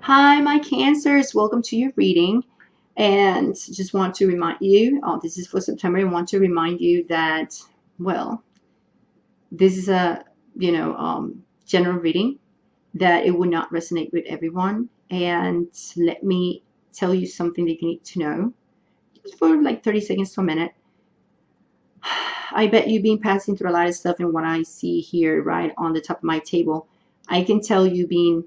Hi, my Cancers. Welcome to your reading. And just want to remind you, this is for September. I want to remind you that, well, this is a, general reading, that it would not resonate with everyone. And let me tell you something that you need to know just for like 30 seconds to a minute. I bet you've been passing through a lot of stuff, and what I see here right on the top of my table, I can tell you being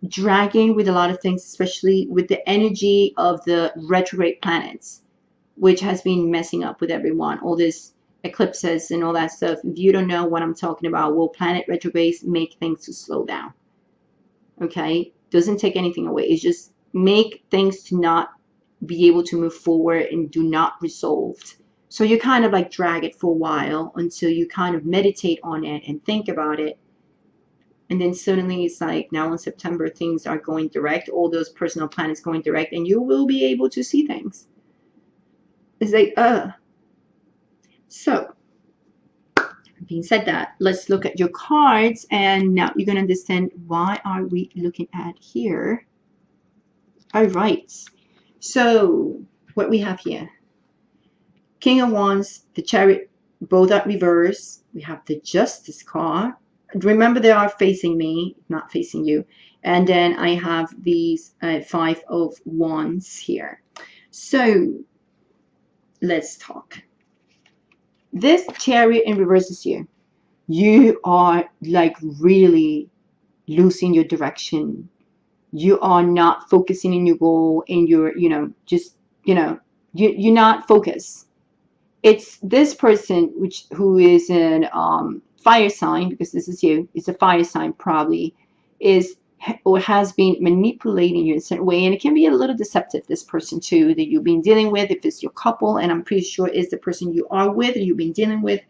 dragging with a lot of things, especially with the energy of the retrograde planets, which has been messing up with everyone. All this eclipses and all that stuff. If you don't know what I'm talking about, well, planet retrogrades make things to slow down. Okay? Doesn't take anything away. It's just make things to not be able to move forward and do not resolve. So you kind of like drag it for a while until you kind of meditate on it and think about it, and then suddenly it's like now in September things are going direct, all those personal planets going direct, and you will be able to see things. It's like so being said that, let's look at your cards, and now you're going to understand why are we looking at here. All right, so what we have here: King of Wands, the Chariot, both at reverse. We have the Justice card. Remember, they are facing me, not facing you. And then I have these Five of Wands here. So let's talk. This Chariot in reverse is you. You are like really losing your direction. You are not focusing in your goal, and you're, you're not focused. It's this person who is in fire sign, because this is you. It's a fire sign, probably is or has been manipulating you in a certain way, and it can be a little deceptive. This person too that you've been dealing with, if it's your couple, and I'm pretty sure it's the person you are with, or you've been dealing with,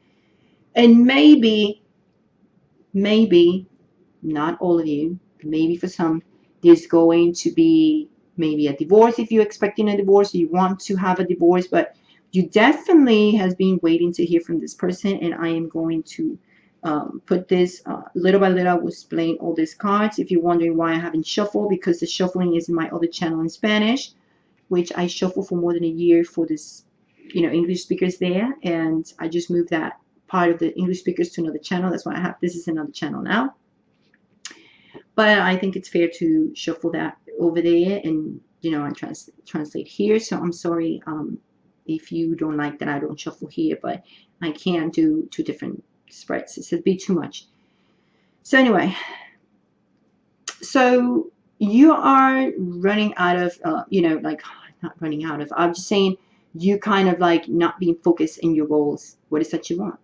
and maybe not all of you, maybe for some, there's going to be maybe a divorce. If you're expecting a divorce, you want to have a divorce, but you definitely has been waiting to hear from this person. And I am going to put this little by little. I will explain all these cards. If you're wondering why I haven't shuffled, because the shuffling is in my other channel in Spanish, which I shuffle for more than a year for this, English speakers there, and I just moved that part of the English speakers to another channel. That's why I have this is another channel now. But I think it's fair to shuffle that over there, and I translate here. So I'm sorry if you don't like that I don't shuffle here, but I can do two different spreads. It'd be too much. So anyway, so you are running out of, like not running out of. I'm just saying you kind of like not being focused in your goals. What is that you want?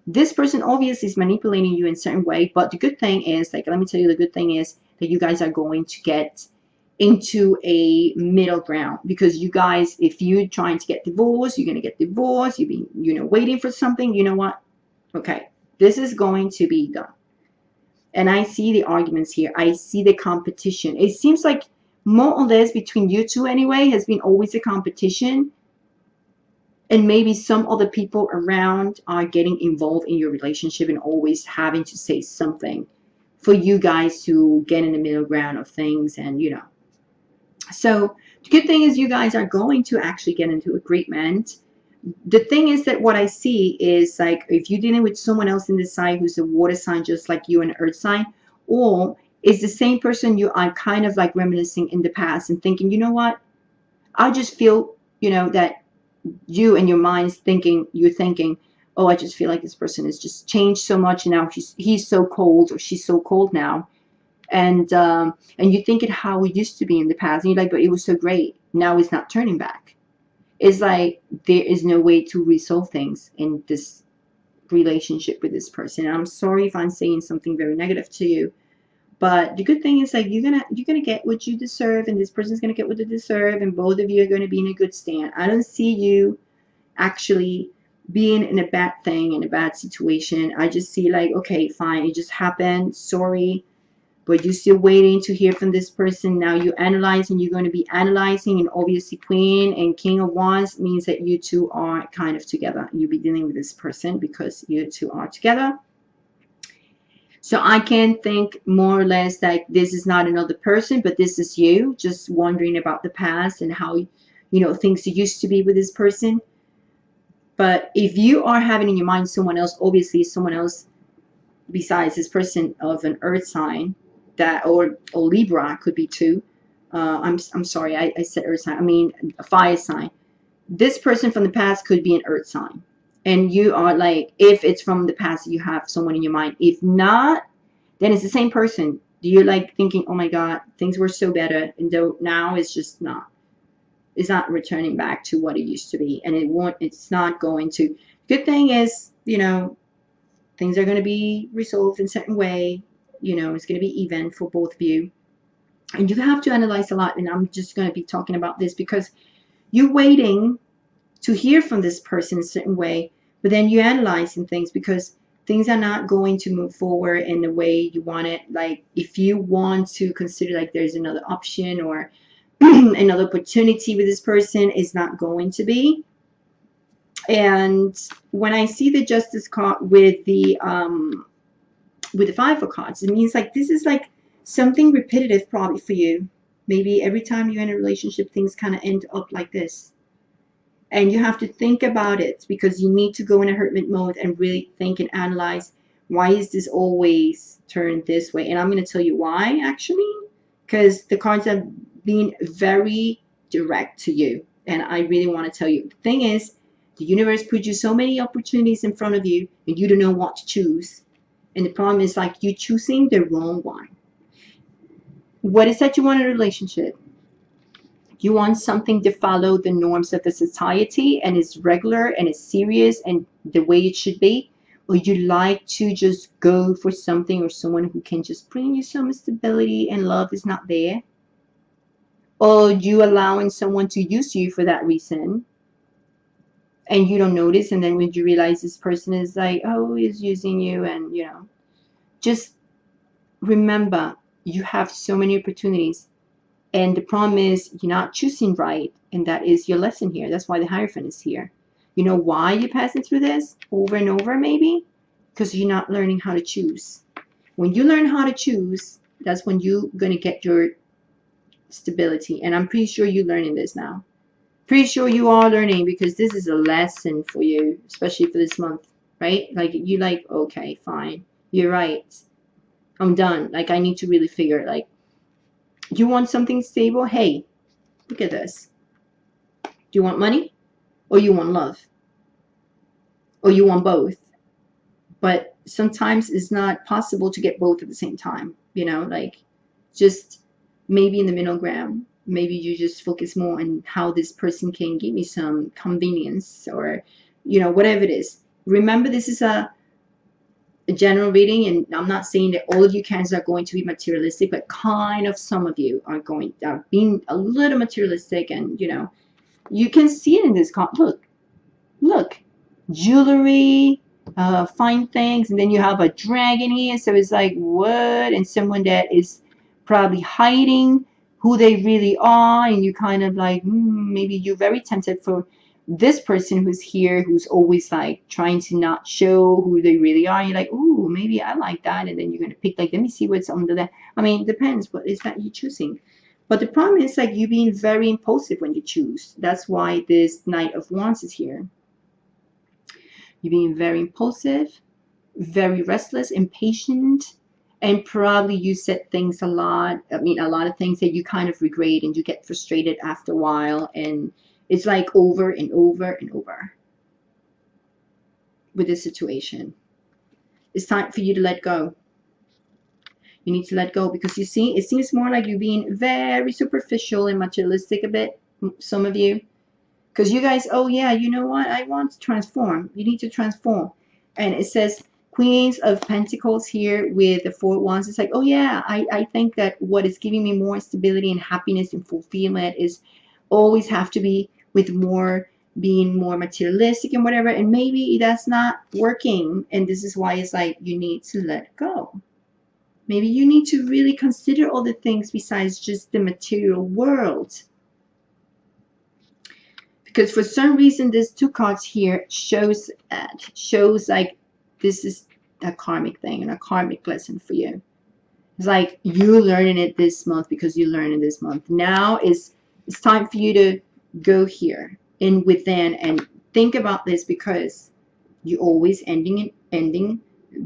This person obviously is manipulating you in a certain way, but the good thing is, like, let me tell you, the good thing is that you guys are going to get into a middle ground, because you guys, if you're trying to get divorced, you're going to get divorced. You've been, waiting for something. You know what? Okay, this is going to be done. And I see the arguments here. I see the competition. It seems like more or less between you two anyway has been always a competition, and maybe some other people around are getting involved in your relationship and always having to say something for you guys to get in the middle ground of things. And so the good thing is you guys are going to actually get into agreement. The thing is that what I see is, like, if you're dealing with someone else in this side who's a water sign just like you, an earth sign, or is the same person you are kind of like reminiscing in the past and thinking, you know what, I just feel, that you and your mind's thinking, you're thinking, oh, I just feel like this person has just changed so much, and now he's so cold, or she's so cold now, and you think it how it used to be in the past, and you're like, but it was so great, now it's not turning back. It's like there is no way to resolve things in this relationship with this person. And I'm sorry if I'm saying something very negative to you, but the good thing is, like, you're gonna get what you deserve, and this person's gonna get what they deserve, and both of you are gonna be in a good stand. I don't see you actually being in a bad thing, in a bad situation. I just see, like, okay, fine, it just happened. Sorry, but you're still waiting to hear from this person. Now you're analyzing. You're going to be analyzing, and obviously Queen and King of Wands means that you two are kind of together. You'll be dealing with this person because you two are together. So I can think more or less like this is not another person, but this is you just wondering about the past and how, things used to be with this person. But if you are having in your mind someone else, obviously someone else besides this person of an earth sign, that or Libra could be too. I'm sorry, I said earth sign. I mean a fire sign. This person from the past could be an earth sign. And you are like, if it's from the past, you have someone in your mind. If not, then it's the same person. You're like thinking, oh my God, things were so better. And though now it's just not. It's not returning back to what it used to be. And it's not going to. Good thing is, things are going to be resolved in a certain way. It's going to be even for both of you. And you have to analyze a lot. And I'm just going to be talking about this because you're waiting to hear from this person in a certain way, but then you're analyzing things because things are not going to move forward in the way you want it. Like if you want to consider like there's another option or another opportunity with this person, is not going to be. And when I see the Justice card with the Five of Cards, it means like this is like something repetitive probably for you. Maybe every time you're in a relationship, things kind of end up like this. And you have to think about it because you need to go in a hermit mode and really think and analyze, why is this always turned this way? And I'm going to tell you why, actually, because the cards are being very direct to you. And I really want to tell you. The thing is, the universe put you so many opportunities in front of you and you don't know what to choose. And the problem is like you choosing the wrong one. What is that you want in a relationship? You want something to follow the norms of the society and is regular and is serious and the way it should be? Or you like to just go for something or someone who can just bring you some stability and love is not there? Or you allowing someone to use you for that reason and you don't notice, and then when you realize this person is like, oh, he's using you, and just remember, you have so many opportunities. And the problem is you're not choosing right. And that is your lesson here. That's why the Hierophant is here. You know why you're passing through this over and over maybe? Because you're not learning how to choose. When you learn how to choose, that's when you're going to get your stability. And I'm pretty sure you're learning this now. Pretty sure you are learning because this is a lesson for you, especially for this month, right? Like you like, okay, fine. You're right. I'm done. Like I need to really figure it. Like, you want something stable? Hey, look at this. Do you want money? Or you want love? Or you want both? But sometimes it's not possible to get both at the same time. Like just maybe in the middle ground. Maybe you just focus more on how this person can give me some convenience or, whatever it is. Remember, this is a general reading, and I'm not saying that all of you Cancers are going to be materialistic, but kind of some of you are being a little materialistic, and you can see it in this card. Look, jewelry, fine things, and then you have a dragon here, so it's like what? And someone that is probably hiding who they really are, and you kind of like maybe you're very tempted for this person who's here, who's always like trying to not show who they really are. You're like, ooh, maybe I like that. And then you're going to pick like, let me see what's under that. I mean, it depends. What is that you're choosing? But the problem is like you being very impulsive when you choose. That's why this Knight of Wands is here. You're being very impulsive, very restless, impatient, and probably you said things a lot. I mean, a lot of things that you kind of regret and you get frustrated after a while, and it's like over and over and over with this situation. It's time for you to let go. You need to let go because you see, it seems more like you're being very superficial and materialistic a bit, some of you. Because you guys, oh yeah, you know what? I want to transform. You need to transform. And it says Queens of Pentacles here with the Four Wands. It's like, oh yeah, I think that what is giving me more stability and happiness and fulfillment is always have to be with more, being more materialistic and whatever. And maybe that's not working. And this is why it's like you need to let go. Maybe you need to really consider all the things besides just the material world. Because for some reason, these two cards here shows like this is a karmic thing and a karmic lesson for you. It's like you learning it this month because you learned it this month. Now it's time for you to go here in within and think about this, because you always ending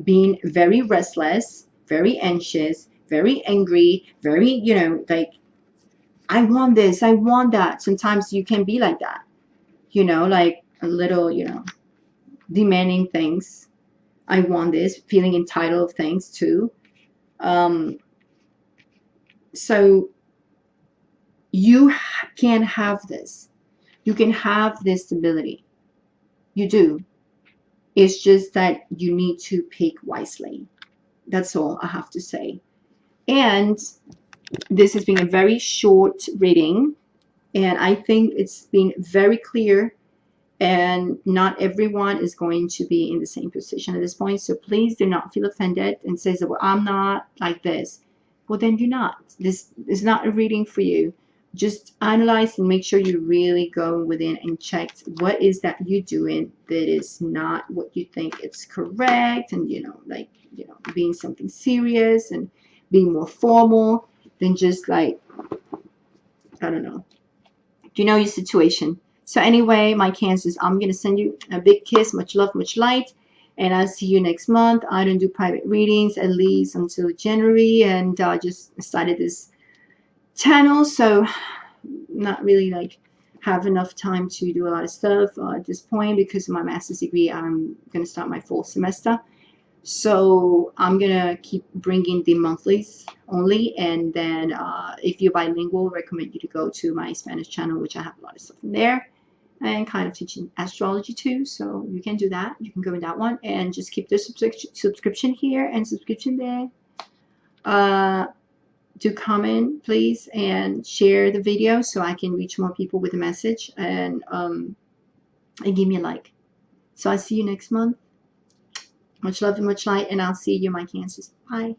being very restless, very anxious, very angry, very, you know, like, I want this, I want that. Sometimes you can be like that, you know, like a little, you know, demanding things. I want this, feeling entitled of things too. So you can have this. You can have this stability. You do. It's just that you need to pick wisely. That's all I have to say. And this has been a very short reading, and I think it's been very clear, and not everyone is going to be in the same position at this point. So please do not feel offended and say, well, I'm not like this. Well, then you're not. This is not a reading for you. Just analyze and make sure you really go within and check what is that you're doing that is not what you think it's correct, and, you know, like, you know, being something serious and being more formal than just like, I don't know. Do you know your situation? So anyway, my Cancers, I'm going to send you a big kiss, much love, much light, and I'll see you next month. I don't do private readings, at least until January, and I just started this channel, so not really like have enough time to do a lot of stuff at this point, because of my master's degree. I'm going to start my fall semester. So I'm gonna keep bringing the monthlies only, and then if you're bilingual, I recommend you to go to my Spanish channel, which I have a lot of stuff in there, and kind of teaching astrology too. So you can do that. You can go in that one and just keep the subscription here and subscription there. Do comment, please, and share the video so I can reach more people with the message, and give me a like. So I'll see you next month. Much love and much light, and I'll see you, my Cancers. Bye.